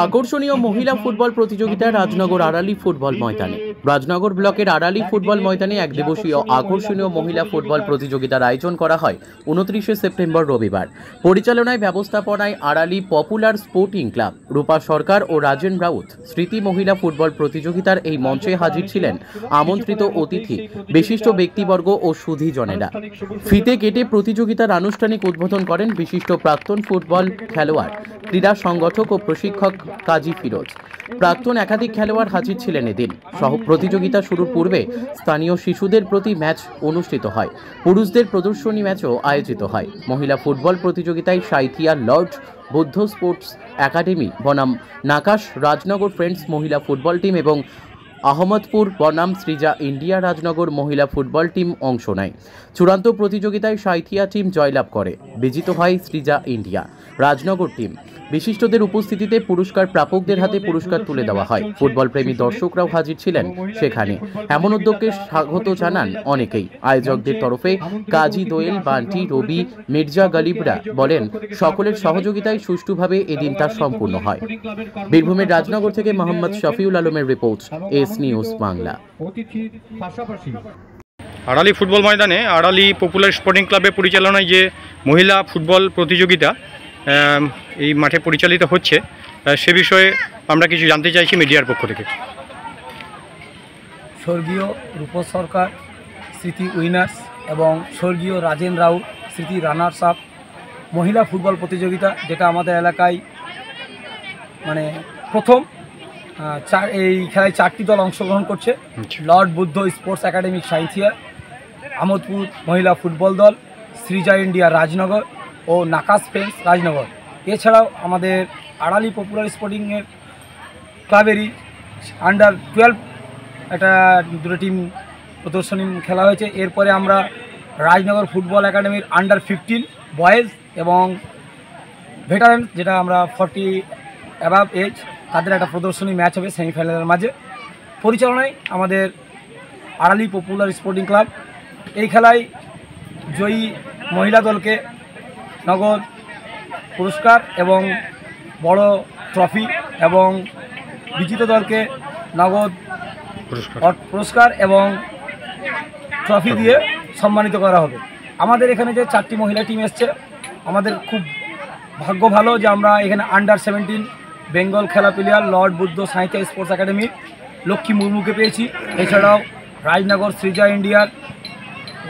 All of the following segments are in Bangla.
আকর্ষণীয় মহিলা ফুটবল প্রতিযোগিতা রাজনগর আড়ালি ফুটবল ময়দানে। রাজনগর ব্লকের আড়ালি ফুটবল ময়দানে এক দিবসীয় আকর্ষণীয় মহিলা ফুটবল প্রতিযোগিতার আয়োজন করা হয় 29শে সেপ্টেম্বর রবিবার। পরিচালনায় ব্যবস্থাপনায় আড়ালি পপুলার স্পোর্টিং ক্লাব, রূপা সরকার ও রাজেন রাউত। স্মৃতি মহিলা ফুটবল প্রতিযোগিতার এই মঞ্চে হাজির ছিলেন আমন্ত্রিত অতিথি, বিশিষ্ট ব্যক্তিবর্গ ও সুধীজনেরা। ফিতে কেটে প্রতিযোগিতার আনুষ্ঠানিক উদ্বোধন করেন বিশিষ্ট প্রাক্তন ফুটবল খেলোয়াড়, ক্রীড়া সংগঠক ও প্রশিক্ষক কাজী ফিরোজ। প্রাক্তন একাধিক খেলোয়াড় হাজির ছিলেন এদিন। প্রতিযোগিতা শুরুর পূর্বে স্থানীয় শিশুদের প্রতি ম্যাচ অনুষ্ঠিত হয়। পুরুষদের প্রদর্শনী ম্যাচও আয়োজিত হয়। মহিলা ফুটবল প্রতিযোগিতায় Sainthia Lord Buddha sports academy বনাম নাকাশ রাজনগর ফ্রেন্ডস মহিলা ফুটবল টিম এবং আহমদপুর বনাম সৃজা ইন্ডিয়া রাজনগর মহিলা ফুটবল টিম অংশ নেয়। চূড়ান্ত প্রতিযোগিতায় সাঁইথিয়া টিম জয়লাভ করে। বিজিত হয় সৃজা ইন্ডিয়া রাজনগর টিম। বিশিষ্টদের উপস্থিতিতে পুরস্কার প্রাপকদের হাতে পুরস্কার তুলে দেওয়া হয়। ফুটবল প্রেমী দর্শকরাও হাজির ছিলেন সেখানে। এমন উদ্যোগকে স্বাগত জানান অনেকেই। আয়োজকদের তরফে কাজী দোয়েল, বান্টি, রবি, মির্জা গালিবরা বলেন, সকলের সহযোগিতায় সুষ্ঠুভাবে এদিনটা সম্পূর্ণ হয়। বীরভূমের রাজনগর থেকে মোহাম্মদ শফিউল আলমের রিপোর্ট, এস নিউজ বাংলা। আড়ালি ফুটবল ময়দানে আড়ালি পপুলার স্পোর্টিং ক্লাবের পরিচালনায় যে মহিলা ফুটবল প্রতিযোগিতা এই মাঠে পরিচালিত হচ্ছে, সে বিষয়ে আমরা কিছু জানতে চাইছি মিডিয়ার পক্ষ থেকে। স্বর্গীয় রূপা সরকার স্মৃতি উইনার্স এবং স্বর্গীয় রাজেন রাউত স্মৃতি রানার্স আপ মহিলা ফুটবল প্রতিযোগিতা, যেটা আমাদের এলাকায় প্রথম। এই খেলায় 4টি দল অংশগ্রহণ করছে। Lord Buddha sports academy Sainthia, Amodpur মহিলা ফুটবল দল, সৃজা ইন্ডিয়া রাজনগর ও নাকাশ ফ্রেন্ডস রাজনগর। এছাড়াও আমাদের আড়ালি পপুলার স্পোর্টিংয়ের ক্লাবেরই আন্ডার 12 একটা দুটো টিম প্রদর্শনী খেলা হয়েছে। এরপরে আমরা রাজনগর ফুটবল একাডেমির আন্ডার 15 বয়েজ এবং ভেটারেন, যেটা আমরা 40 অ্যাবাভ এজ, তাদের একটা প্রদর্শনী ম্যাচ হবে সেমিফাইনালের মাঝে। পরিচালনায় আমাদের আড়ালি পপুলার স্পোর্টিং ক্লাব। এই খেলায় জয়ী মহিলা দলকে নগদ পুরস্কার এবং বড় ট্রফি এবং বিজিত দলকে নগদ পুরস্কার এবং ট্রফি দিয়ে সম্মানিত করা হবে। আমাদের এখানে যে 4টি মহিলা টিম এসছে, আমাদের খুব ভাগ্য ভালো যে আমরা এখানে আন্ডার 17 বেঙ্গল খেলা player Lord Buddha Sainthia sports একাডেমির লক্ষ্মী মুর্মুকে পেয়েছি। এছাড়াও রাজনগর সৃজা ইন্ডিয়ার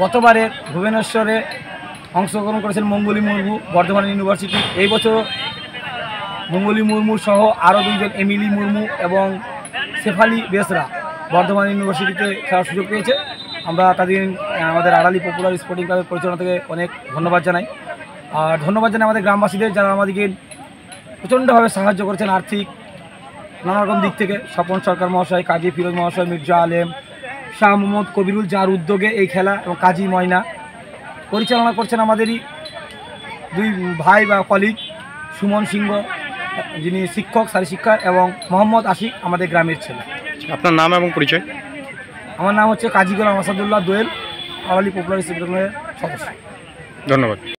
গতবারের ভুবনেশ্বরে অংশগ্রহণ করেছেন মঙ্গলী মুর্মু বর্ধমান ইউনিভার্সিটি। এই বছর মঙ্গলী মুর্মু সহ আরও 2 জন এমিলি মুর্মু এবং শেফালি বেসরা বর্ধমান ইউনিভার্সিটিতে খেলার সুযোগ পেয়েছে। আমরা তাদের আমাদের আড়ালি পপুলার স্পোর্টিং ক্লাবের পরিচালনা থেকে অনেক ধন্যবাদ জানাই। আর ধন্যবাদ জানাই আমাদের গ্রামবাসীদের, যারা আমাদেরকে প্রচণ্ডভাবে সাহায্য করেছেন আর্থিক নানা রকম দিক থেকে। স্বপন সরকার মহাশয়, কাজী ফিরোজ মহাশয়, মির্জা আলেম, শাহ মোহাম্মদ কবিরুল, যার উদ্যোগে এই খেলা, এবং কাজী ময়না। পরিচালনা করছেন আমাদেরই 2 ভাই বা কলিগ, সুমন সিংহ যিনি শিক্ষক শারীরিক শিক্ষা এবং মোহাম্মদ আশিক আমাদের গ্রামের ছেলে। আপনার নাম এবং পরিচয়? আমার নাম হচ্ছে কাজী গোলাম আসাদুল্লাহ দোয়েল, আড়ালি পপুলার স্পোর্টিং ক্লাবের সদস্য। ধন্যবাদ।